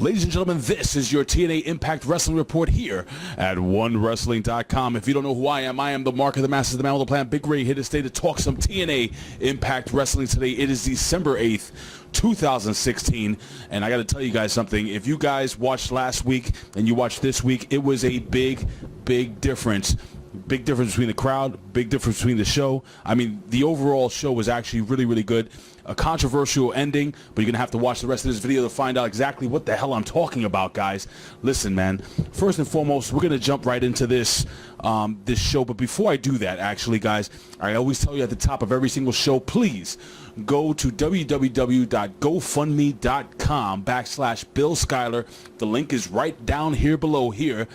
Ladies and gentlemen, this is your TNA Impact Wrestling report here at OneWrestling.com. If you don't know who I am the mark of the masses, the man with the plan, Big Ray, here to stay to talk some TNA Impact Wrestling today. It is December 8th, 2016, and I got to tell you guys something. If you guys watched last week and you watched this week, it was a big difference. Big difference between the crowd, big difference between the show. I mean, the overall show was actually really good. A controversial ending, but you're going to have to watch the rest of this video to find out exactly what the hell I'm talking about, guys. Listen, man, first and foremost, we're going to jump right into this show. But before I do that, actually, guys, I always tell you at the top of every single show, please go to www.gofundme.com/Bill Schuyler. The link is right down here below here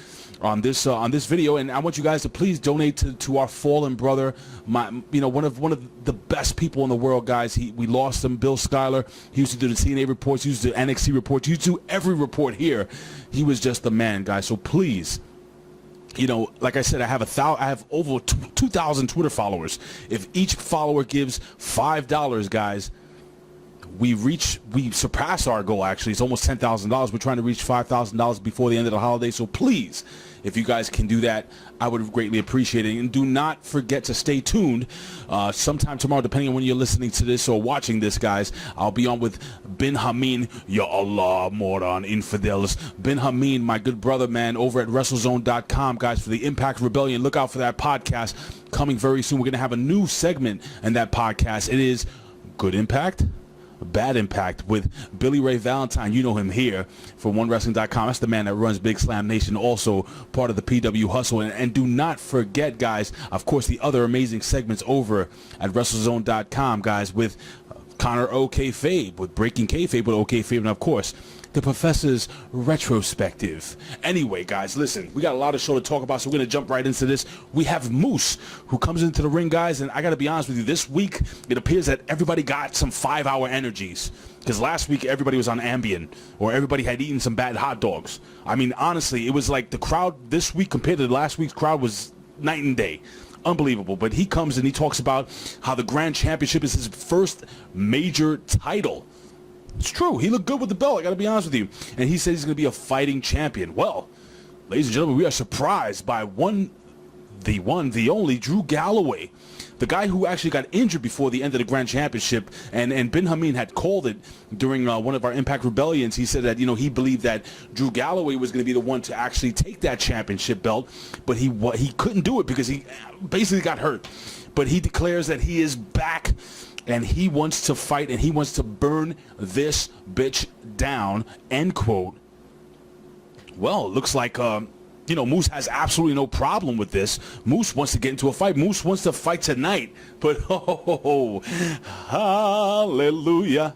on this video, and I want you guys to please donate to our fallen brother, one of the best people in the world, guys. We lost him, Bill Schuyler. He used to do the TNA reports, he used to do NXT reports, he used to do every report here. He was just the man, guys. So please, like I said, I have over 2,000 Twitter followers. If each follower gives $5, guys, we surpass our goal. Actually, it's almost $10,000. We're trying to reach $5,000 before the end of the holiday. So please, if you guys can do that, I would greatly appreciate it. And do not forget to stay tuned. Sometime tomorrow, depending on when you're listening to this or watching this, guys, I'll be on with Ben Hameen, Ya Allah, moron, infidels. Ben Hameen, my good brother, man, over at WrestleZone.com, guys, for the Impact Rebellion. Look out for that podcast coming very soon. We're going to have a new segment in that podcast. It is Good Impact, Bad Impact with Billy Ray Valentine. You know him here from OneWrestling.com. That's the man that runs Big Slam Nation, also part of the PW Hustle. And do not forget, guys, of course, the other amazing segments over at WrestleZone.com, guys, with Connor OKayFabe, with Breaking Kayfabe with OKayFabe, and of course, the Professor's Retrospective. Anyway, guys, listen, we got a lot of show to talk about, so we're going to jump right into this. We have Moose, who comes into the ring, guys, and I got to be honest with you, this week, it appears that everybody got some 5-hour energies, because last week, everybody was on Ambien, or everybody had eaten some bad hot dogs. I mean, honestly, it was like the crowd this week compared to last week's crowd was night and day. Unbelievable. But he comes and he talks about how the Grand Championship is his first major title. It's true. He looked good with the belt, I got to be honest with you. And he said he's going to be a fighting champion. Well, ladies and gentlemen, we are surprised by the only Drew Galloway, the guy who actually got injured before the end of the Grand Championship. And Ben Hameen had called it during one of our Impact Rebellions. He said that, he believed that Drew Galloway was going to be the one to actually take that championship belt, but he couldn't do it because he basically got hurt. But he declares that he is back, and he wants to fight, and he wants to burn this bitch down, end quote. Well, it looks like, Moose has absolutely no problem with this. Moose wants to get into a fight. Moose wants to fight tonight. But, hallelujah.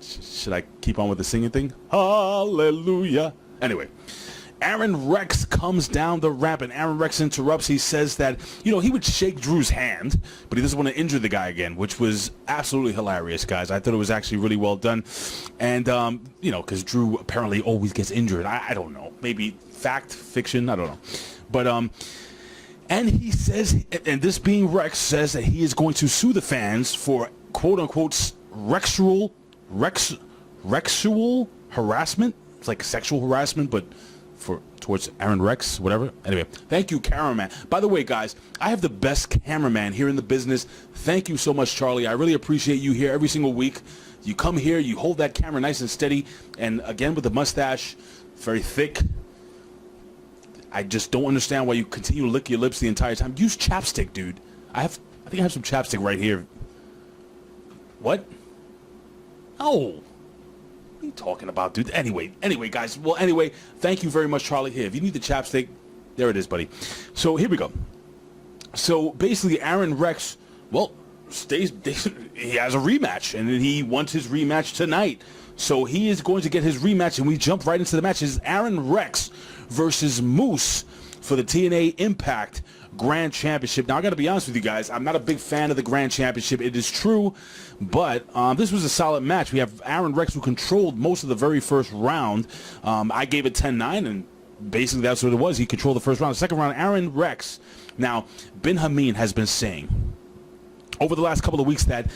Should I keep on with the singing thing? Hallelujah. Anyway. Aaron Rex comes down the ramp, and Aaron Rex interrupts. He says that, he would shake Drew's hand, but he doesn't want to injure the guy again, which was absolutely hilarious, guys. I thought it was actually really well done. And, because Drew apparently always gets injured. I don't know. Maybe fact, fiction, I don't know. But, and he says, and this being Rex, says that he is going to sue the fans for, quote-unquote, rexual harassment. It's like sexual harassment, but towards Aaron Rex, whatever. Anyway, thank you, cameraman. By the way, guys, I have the best cameraman here in the business. Thank you so much, Charlie. I really appreciate you here every single week. You come here, you hold that camera nice and steady, and again with the mustache, very thick. I just don't understand why you continue to lick your lips the entire time. Use chapstick, dude. I think I have some chapstick right here. What? Oh. What are you talking about, dude? Anyway, guys. Well, anyway, thank you very much, Charlie. Here, if you need the chapstick, there it is, buddy. So here we go. So basically, Aaron Rex, well, he has a rematch, and he wants his rematch tonight. So he is going to get his rematch, and we jump right into the match. It's Aaron Rex versus Moose for the TNA Impact Grand Championship. Now, I got to be honest with you guys. I'm not a big fan of the Grand Championship. It is true, but this was a solid match. We have Aaron Rex, who controlled most of the very first round. I gave it 10-9, and basically that's what it was. He controlled the first round. The second round, Aaron Rex. Now, Ben Hameen has been saying over the last couple of weeks that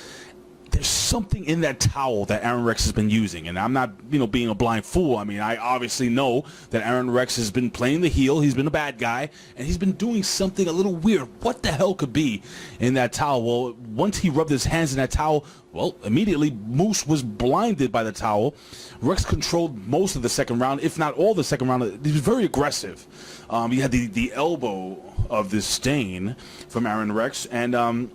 there's something in that towel that Aaron Rex has been using, and I'm not, you know, being a blind fool. I mean, I obviously know that Aaron Rex has been playing the heel. He's been a bad guy, and he's been doing something a little weird. What the hell could be in that towel? Well, once he rubbed his hands in that towel, well, immediately Moose was blinded by the towel. Rex controlled most of the second round, if not all the second round. He was very aggressive. He had the elbow of this Stain from Aaron Rex, and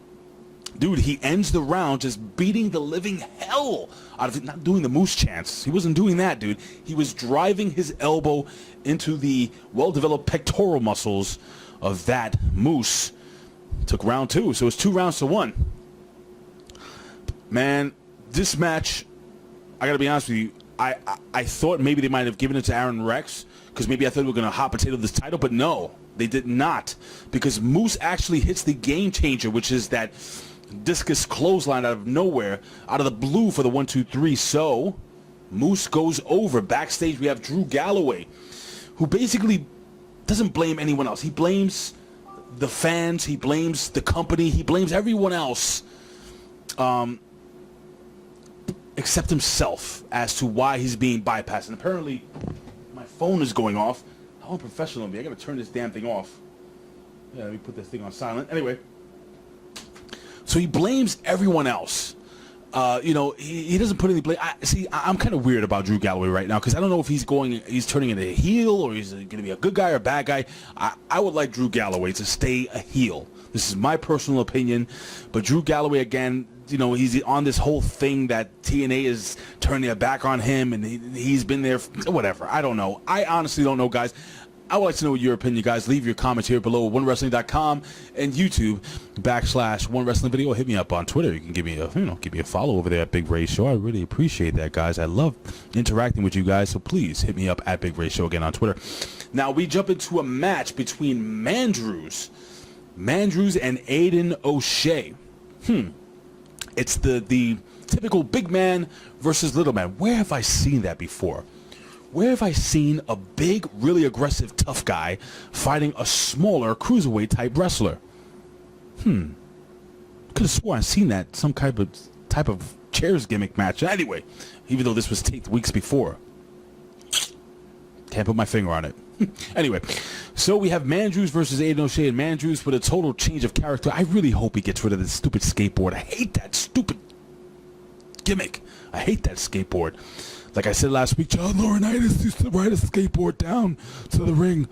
dude, he ends the round just beating the living hell out of it. Not doing the Moose chants. He wasn't doing that, dude. He was driving his elbow into the well-developed pectoral muscles of that Moose. Took round 2, so it's 2 rounds to 1. Man, this match, I gotta be honest with you, I thought maybe they might have given it to Aaron Rex, because maybe I thought we were gonna hot potato this title, but no, they did not, because Moose actually hits the game changer, which is that discus clothesline out of nowhere, out of the blue for the 1-2-3. So Moose goes over. Backstage we have Drew Galloway, who basically doesn't blame anyone else. He blames the fans, he blames the company, he blames everyone else except himself as to why he's being bypassed. And apparently my phone is going off. How unprofessional of me. I gotta turn this damn thing off. Yeah, let me put this thing on silent. Anyway, so he blames everyone else. You know, he doesn't put any blame. I'm kind of weird about Drew Galloway right now, because I don't know if he's turning into a heel, or he's going to be a good guy or a bad guy. I would like Drew Galloway to stay a heel. This is my personal opinion. But Drew Galloway, again, you know, he's on this whole thing that TNA is turning their back on him, and he's been there, whatever. I don't know. I honestly don't know, guys. I would like to know your opinion, guys. Leave your comments here below, OneWrestling.com and YouTube /OneWrestlingVideo. Hit me up on Twitter. You can give me a follow over there at Big Ray Show. I really appreciate that, guys. I love interacting with you guys, so please hit me up at Big Ray Show again on Twitter. Now we jump into a match between Mandrews and Aiden O'Shea. It's the typical big man versus little man. Where have I seen that before? Where have I seen a big, really aggressive, tough guy fighting a smaller, cruiserweight type wrestler? Could have sworn I've seen that, some type of chairs gimmick match. Anyway, even though this was taped weeks before. Can't put my finger on it. Anyway, so we have Mandrews versus Aiden O'Shea, and Mandrews with a total change of character. I really hope he gets rid of this stupid skateboard. I hate that stupid gimmick. I hate that skateboard. Like I said last week, John Laurinaitis used to ride a skateboard down to the ring,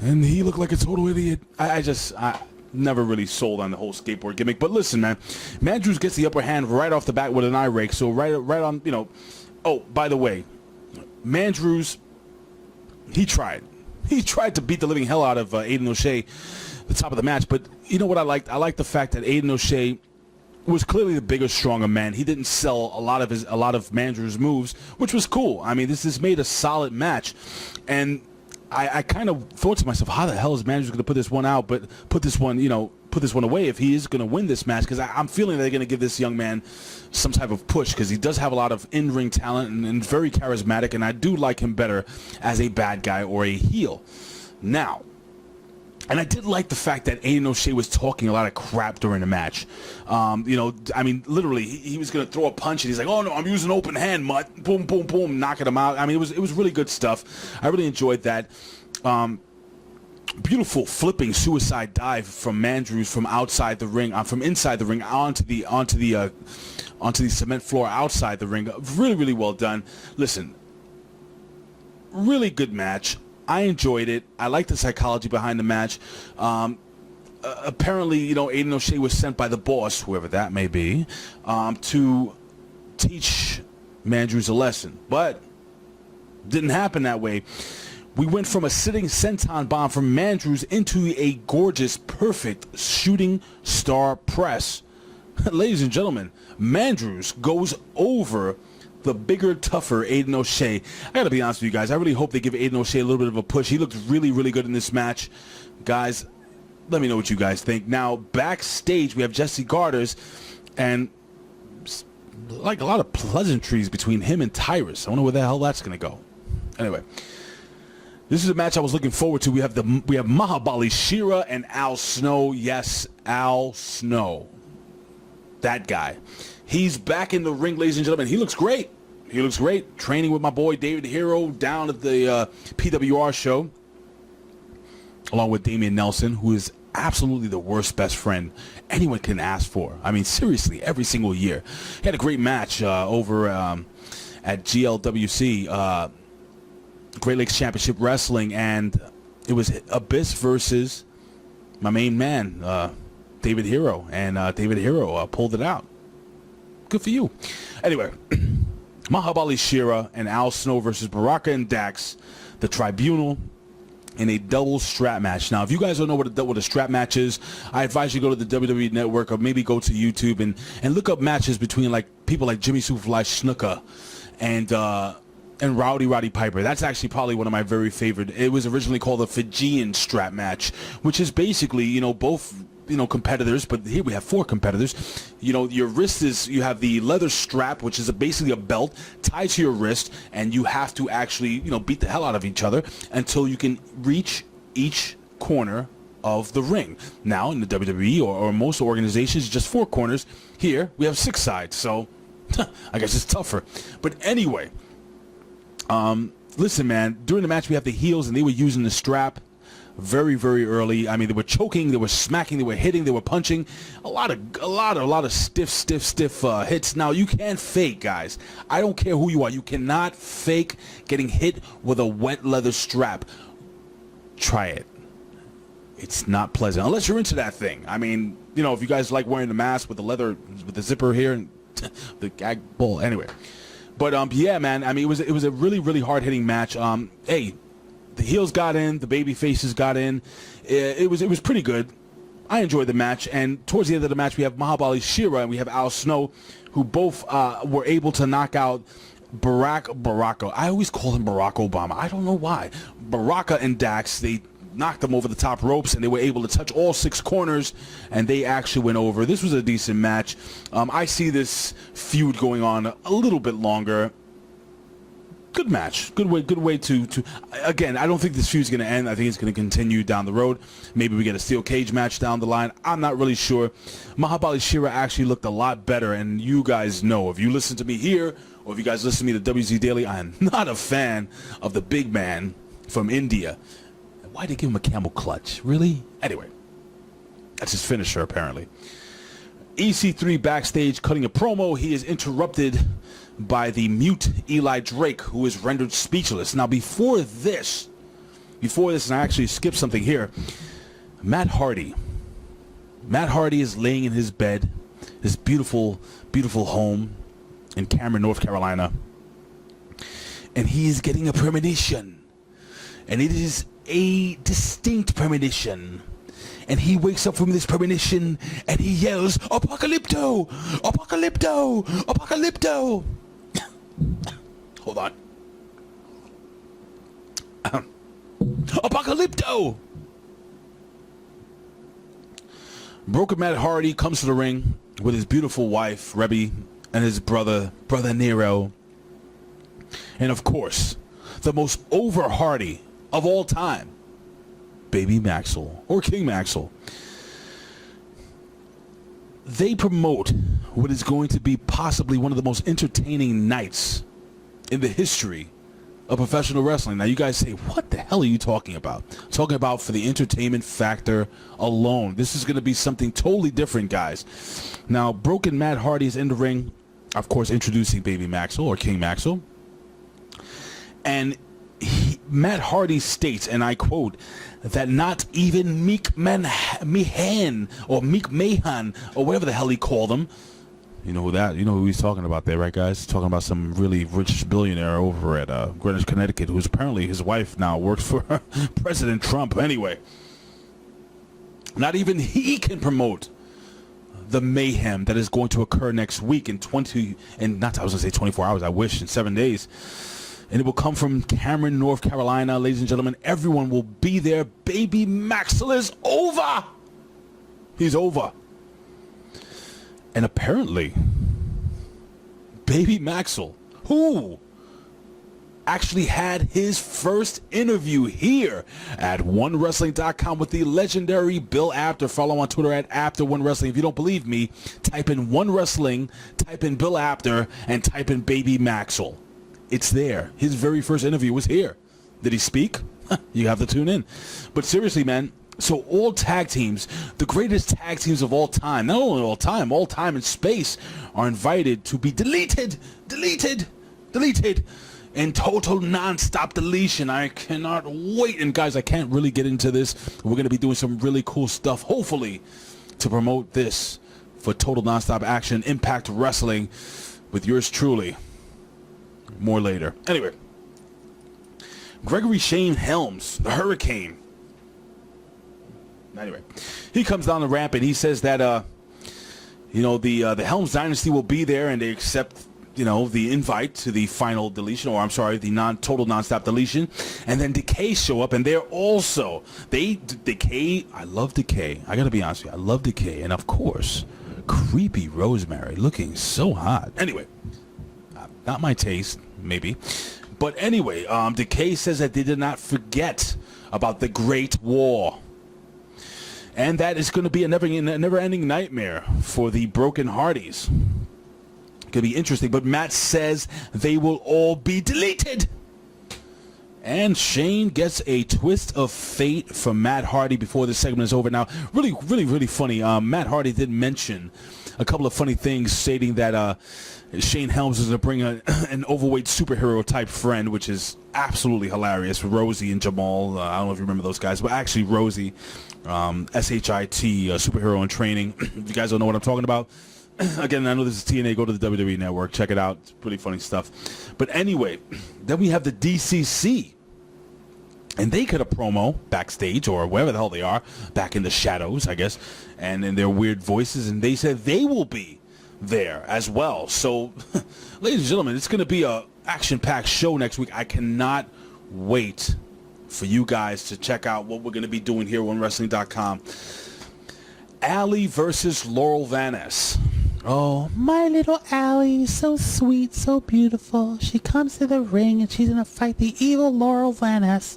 and he looked like a total idiot. I never really sold on the whole skateboard gimmick. But listen, man, Mandrews gets the upper hand right off the bat with an eye rake. So right on, you know. Oh, by the way, Mandrews, he tried to beat the living hell out of Aiden O'Shea at the top of the match. But you know what I liked? I liked the fact that Aiden O'Shea was clearly the bigger, stronger man. He didn't sell a lot of Mandrews' moves, which was cool. I mean, this made a solid match, and I kind of thought to myself, how the hell is Mandrews going to put this one out, but put this one away if he is going to win this match? Because I'm feeling they're going to give this young man some type of push, because he does have a lot of in-ring talent and very charismatic, and I do like him better as a bad guy or a heel. Now, and I did like the fact that Aiden O'Shea was talking a lot of crap during the match. You know, I mean, literally, he was going to throw a punch, and he's like, "Oh no, I'm using open hand, mutt." Boom, boom, boom, knocking him out. I mean, it was really good stuff. I really enjoyed that. Beautiful flipping suicide dive from Mandrews from outside the ring, from inside the ring onto the cement floor outside the ring. Really, really well done. Listen, really good match. I enjoyed it. I like the psychology behind the match. Apparently, you know, Aiden O'Shea was sent by the boss, whoever that may be, to teach Mandrews a lesson. But didn't happen that way. We went from a sitting senton bomb from Mandrews into a gorgeous, perfect shooting star press. Ladies and gentlemen, Mandrews goes over the bigger, tougher Aiden O'Shea. I gotta be honest with you guys, I really hope they give Aiden O'Shea a little bit of a push. He looked really, really good in this match. Guys, let me know what you guys think. Now, backstage, we have Jesse Garders, and like a lot of pleasantries between him and Tyrus. I wonder where the hell that's gonna go. Anyway, this is a match I was looking forward to. We have Mahabali Shera and Al Snow. Yes, Al Snow. That guy. He's back in the ring, ladies and gentlemen. He looks great. He looks great. Training with my boy David Hero down at the PWR show, along with Damian Nelson, who is absolutely the worst best friend anyone can ask for. I mean, seriously, every single year. He had a great match over at GLWC, Great Lakes Championship Wrestling, and it was Abyss versus my main man, David Hero, and David Hero pulled it out. Good for you. Anyway, Mahabali Shera and Al Snow versus Baraka and Dax, the Tribunal, in a double strap match. Now, if you guys don't know what a strap match is, I advise you go to the WWE Network or maybe go to YouTube and look up matches between like people like Jimmy Superfly Snuka and Roddy Piper. That's actually probably one of my very favorite. It was originally called the Fijian strap match, which is basically, you know, both, you know, competitors, but here we have 4 competitors. You know, your wrist is, you have the leather strap, which is basically a belt tied to your wrist, and you have to actually, you know, beat the hell out of each other until you can reach each corner of the ring. Now, in the WWE or most organizations, just 4 corners. Here, we have 6 sides, so I guess it's tougher. But anyway, listen, man, during the match, we have the heels, and they were using the strap very, very early. I mean, they were choking, they were smacking, they were hitting, they were punching. A lot of stiff hits. Now, you can't fake, guys. I don't care who you are. You cannot fake getting hit with a wet leather strap. Try it. It's not pleasant, unless you're into that thing. I mean, you know, if you guys like wearing the mask with the leather, with the zipper here, and the gag ball. Anyway. But, yeah, man, I mean, it was a really, really hard-hitting match. Hey, the heels got in, the baby faces got in. It was pretty good. I enjoyed the match, and towards the end of the match, we have Mahabali Shera and we have Al Snow, who both were able to knock out Baraka. I always call him Barack Obama. I don't know why. Baraka and Dax, they knocked them over the top ropes, and they were able to touch all 6 corners, and they actually went over. This was a decent match. I see this feud going on a little bit longer. Good match. Good way to again, I don't think this feud's going to end. I think it's going to continue down the road. Maybe we get a steel cage match down the line. I'm not really sure. Mahabali Shera actually looked a lot better, and you guys know, if you listen to me here, or if you guys listen to me to WZ Daily, I am not a fan of the big man from India. Why'd they give him a camel clutch? Really? Anyway, that's his finisher, apparently. EC3 backstage cutting a promo. He is interrupted by the mute Eli Drake, who is rendered speechless. Now, before this, and I actually skipped something here, Matt Hardy is laying in his bed, his beautiful, beautiful home in Cameron, North Carolina, and he is getting a premonition, and it is a distinct premonition. And he wakes up from this premonition and he yells, "Apocalypto! Apocalypto! Apocalypto!" Hold on. Apocalypto! Broken Matt Hardy comes to the ring with his beautiful wife, Rebby, and his brother Nero. And of course, the most over Hardy of all time, Baby Maxwell, or King Maxwell. They promote what is going to be possibly one of the most entertaining nights in the history of professional wrestling. Now, you guys say, what the hell are you talking about? I'm talking about for the entertainment factor alone. This is going to be something totally different, guys. Now, Broken Matt Hardy is in the ring, of course, introducing Baby Maxwell, or King Maxwell. And Matt Hardy states, and I quote, that not even Meek Mahan, or whatever the hell he called him. You know who he's talking about there, right, guys? He's talking about some really rich billionaire over at Greenwich, Connecticut, who's apparently his wife now works for President Trump. Anyway, not even he can promote the mayhem that is going to occur next week in 24 hours, I wish, in 7 days. And it will come from Cameron, North Carolina. Ladies and gentlemen, everyone will be there. Baby Maxwell is over. He's over. And apparently, Baby Maxwell, who actually had his first interview here at OneWrestling.com with the legendary Bill Apter. Follow on Twitter at Apter1Wrestling. If you don't believe me, type in One Wrestling, type in Bill Apter, and type in Baby Maxwell. It's there. His very first interview was here. Did he speak? You have to tune in. But seriously, man, so all tag teams, the greatest tag teams of all time, not only all time and space, are invited to be deleted in total non-stop deletion. I cannot wait. And guys, I can't really get into this. We're going to be doing some really cool stuff, hopefully, to promote this for Total Non-Stop Action Impact Wrestling with yours truly. More later. Anyway, Gregory Shane Helms, the Hurricane. Anyway, he comes down the ramp and he says that, the Helms Dynasty will be there, and they accept, the invite to the final deletion, or I'm sorry, the total non-stop deletion. And then Decay show up, and they're also, Decay, I love Decay. I got to be honest with you, I love Decay. And of course, creepy Rosemary, looking so hot. Anyway, not my taste, maybe. But anyway, Decay says that they did not forget about the Great War. And that is going to be a never-ending nightmare for the Broken Hardys. Going to be interesting, but Matt says they will all be deleted. And Shane gets a twist of fate from Matt Hardy before this segment is over. Now, really funny. Matt Hardy did mention a couple of funny things, stating that Shane Helms is going to bring an overweight superhero type friend, which is absolutely hilarious. Rosie and Jamal. I don't know if you remember those guys, but actually Rosie, SHIT, superhero in training. If you guys don't know what I'm talking about, again, I know this is TNA. Go to the WWE Network. Check it out. It's pretty funny stuff. But anyway, then we have the DCC. And they cut a promo backstage, or wherever the hell they are, back in the shadows, I guess, and in their weird voices. And they said they will be there as well. So, ladies and gentlemen, it's going to be a action-packed show next week. I cannot wait for you guys to check out what we're going to be doing here on Wrestling.com. Alli versus Laurel Vaness. Oh, my little Alli, so sweet, so beautiful. She comes to the ring and she's going to fight the evil Laurel Vaness.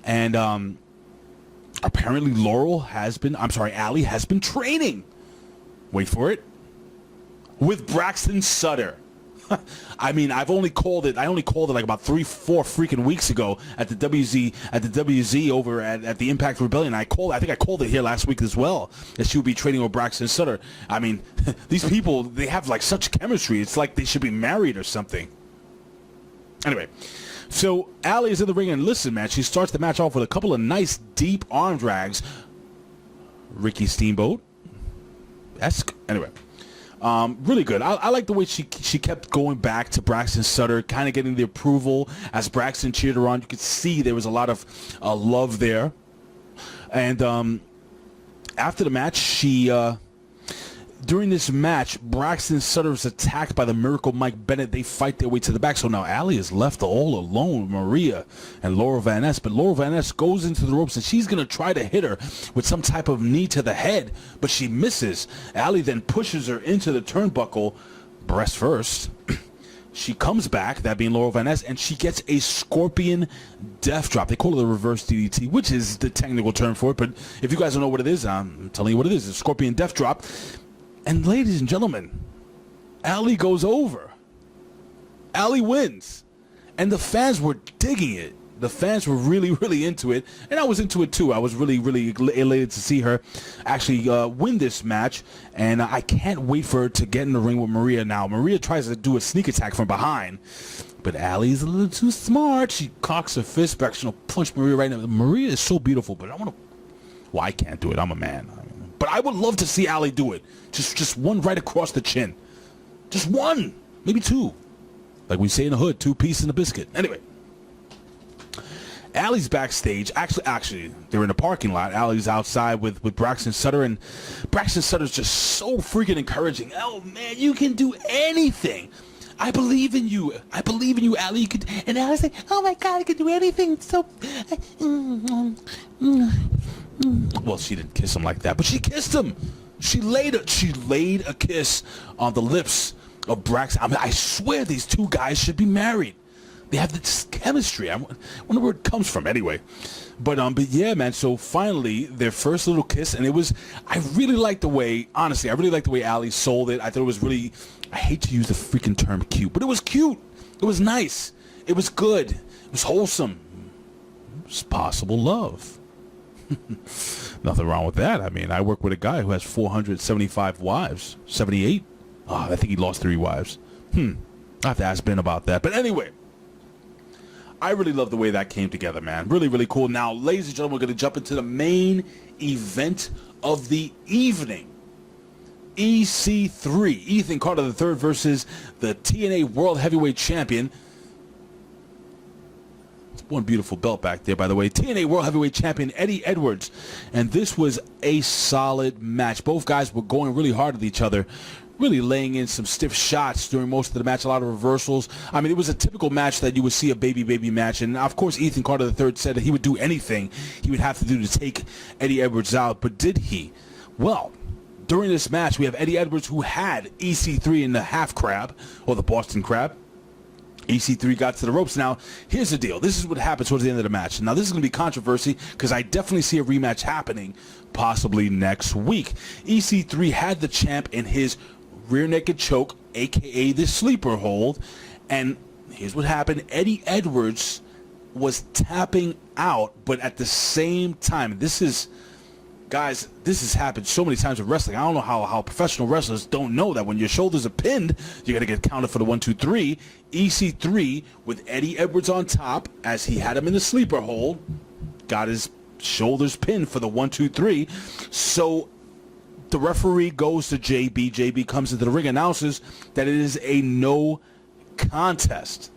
And apparently Alli has been training. Wait for it. With Braxton Sutter. I mean, I only called it like about 3-4 freaking weeks ago at the WZ over at the Impact Rebellion. I think I called it here last week as well, that she would be training with Braxton Sutter. I mean, these people, they have like such chemistry. It's like they should be married or something. Anyway, so Alli is in the ring, and listen, man, she starts the match off with a couple of nice deep arm drags. Ricky Steamboat-esque. Anyway. Really good. I like the way she kept going back to Braxton Sutter, kind of getting the approval as Braxton cheered her on. You could see there was a lot of love there. And after the match, during this match, Braxton Sutter is attacked by the Miracle Mike Bennett. They fight their way to the back. So now Alli is left all alone with Maria and Laurel Vaness. But Laurel Vaness goes into the ropes, and she's going to try to hit her with some type of knee to the head. But she misses. Alli then pushes her into the turnbuckle, breast first. She comes back, that being Laurel Vaness, and she gets a Scorpion Death Drop. They call it a reverse DDT, which is the technical term for it. But if you guys don't know what it is, I'm telling you what it is. It's a Scorpion Death Drop. And ladies and gentlemen, Alli goes over. Alli wins. And the fans were digging it. The fans were really into it. And I was into it too. I was really elated to see her actually win this match. And I can't wait for her to get in the ring with Maria now. Maria tries to do a sneak attack from behind. But Allie's a little too smart. She cocks her fist back. She'll punch Maria right now. Maria is so beautiful, but I can't do it. I'm a man. But I would love to see Alli do it. Just one right across the chin. Just one. Maybe two. Like we say in the hood, 2 pieces in a biscuit. Anyway. Alli's backstage. Actually, they're in the parking lot. Allie's outside with Braxton Sutter. And Braxton Sutter's just so freaking encouraging. Oh, man, you can do anything. I believe in you. I believe in you, Alli. And Allie's like, oh, my God, I can do anything. So... Well, she didn't kiss him like that, but she kissed him. She laid a kiss on the lips of Braxton. I mean, I swear these two guys should be married. They have this chemistry. I wonder where it comes from anyway. But yeah, man, so finally, their first little kiss, and I really liked the way, honestly, I really liked the way Alli sold it. I thought it was really, I hate to use the freaking term cute, but it was cute. It was nice. It was good. It was wholesome. It was possible love. Nothing wrong with that. I mean, I work with a guy who has 475 wives. 78? Oh, I think he lost 3 wives. I have to ask Ben about that. But anyway, I really love the way that came together, man. Really, really cool. Now, ladies and gentlemen, we're going to jump into the main event of the evening. EC3, Ethan Carter III versus the TNA World Heavyweight Champion. One beautiful belt back there, by the way. TNA World Heavyweight Champion Eddie Edwards. And this was a solid match. Both guys were going really hard at each other, really laying in some stiff shots during most of the match, a lot of reversals. I mean, it was a typical match that you would see a baby match. And, of course, Ethan Carter III said that he would do anything he would have to do to take Eddie Edwards out. But did he? Well, during this match, we have Eddie Edwards, who had EC3 in the half crab, or the Boston Crab. EC3 got to the ropes. Now, here's the deal. This is what happened towards the end of the match. Now, this is going to be controversy because I definitely see a rematch happening possibly next week. EC3 had the champ in his rear naked choke, a.k.a. the sleeper hold. And here's what happened. Eddie Edwards was tapping out, but at the same time, guys, this has happened so many times in wrestling. I don't know how professional wrestlers don't know that when your shoulders are pinned, you're going to get counted for the 1, 2, 3. EC3 with Eddie Edwards on top as he had him in the sleeper hold, got his shoulders pinned for the 1, 2, 3. So the referee goes to JB. JB comes into the ring, announces that it is a no contest.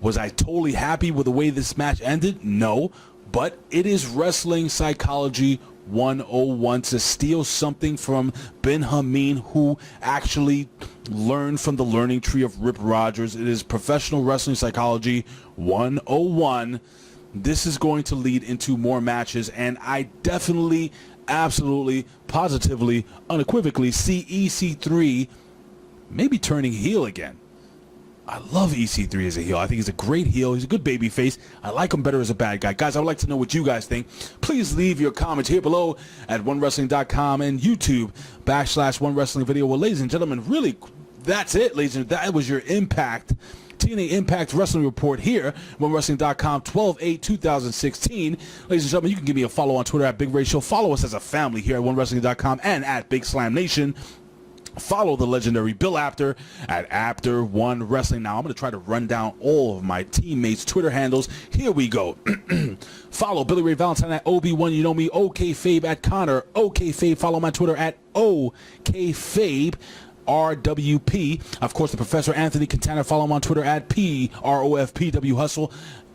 Was I totally happy with the way this match ended? No. But it is wrestling psychology 101 to steal something from Ben Hameen, who actually learned from the learning tree of Rip Rogers. It is professional wrestling psychology 101. This is going to lead into more matches, and I definitely, absolutely, positively, unequivocally see EC3 maybe turning heel again. I love EC3 as a heel. I think he's a great heel. He's a good baby face. I like him better as a bad guy. Guys, I would like to know what you guys think. Please leave your comments here below at OneWrestling.com and YouTube /OneWrestling video. Well, ladies and gentlemen, really, that's it, ladies and gentlemen. That was your Impact, TNA Impact Wrestling Report here, OneWrestling.com, 12/8/2016. Ladies and gentlemen, you can give me a follow on Twitter at Big Ray Show. Follow us as a family here at OneWrestling.com and at Big Slam Nation. Follow the legendary Bill Apter at Apter1 Wrestling. Now, I'm going to try to run down all of my teammates' Twitter handles. Here we go. Follow Billy Ray Valentine at OB1. You know me. OKayFabe at Connor. OKayFabe. Follow my Twitter at OKayFabe. RWP. Of course, the Professor Anthony Quintana. Follow him on Twitter at PROFPW Hustle.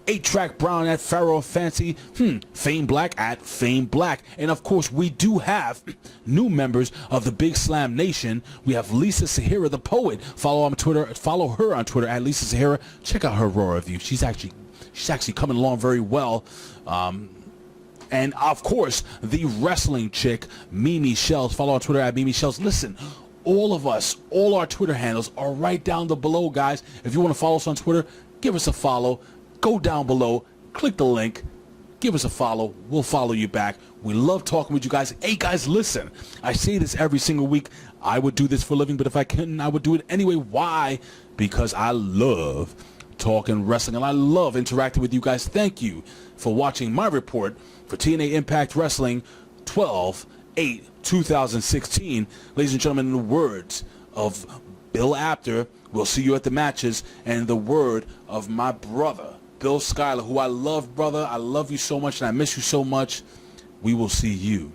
8-Track Brown at Pharaoh Fancy. FAMEBLACK at FAMEBLACK. And of course, we do have new members of the Big Slam Nation. We have Lisa Sahira, the poet. Follow her on Twitter at Lisa Sahira. Check out her Raw review. She's actually coming along very well. And of course, the wrestling chick, Mimi Shells. Follow on Twitter at Mimi Shells. Listen, all of us, all our Twitter handles are right down below, guys. If you want to follow us on Twitter, give us a follow. Go down below, click the link, give us a follow. We'll follow you back. We love talking with you guys. Hey, guys, listen. I say this every single week. I would do this for a living, but if I couldn't, I would do it anyway. Why? Because I love talking wrestling, and I love interacting with you guys. Thank you for watching my report for TNA Impact Wrestling 12/8/2016. Ladies and gentlemen, in the words of Bill Apter, we'll see you at the matches, and the word of my brother, Bill Schuyler, who I love, brother. I love you so much, and I miss you so much. We will see you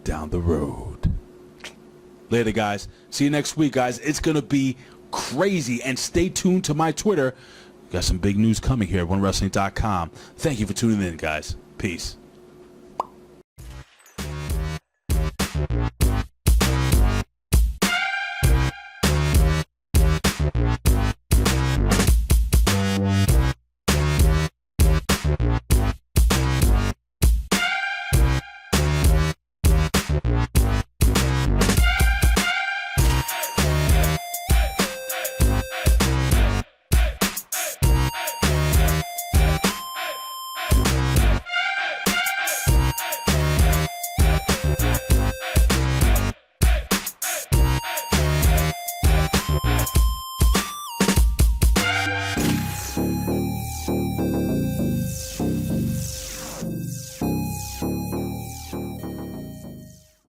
down the road. Later, guys. See you next week, guys. It's going to be crazy, and stay tuned to my Twitter. Got some big news coming here at OneWrestling.com. Thank you for tuning in, guys. Peace.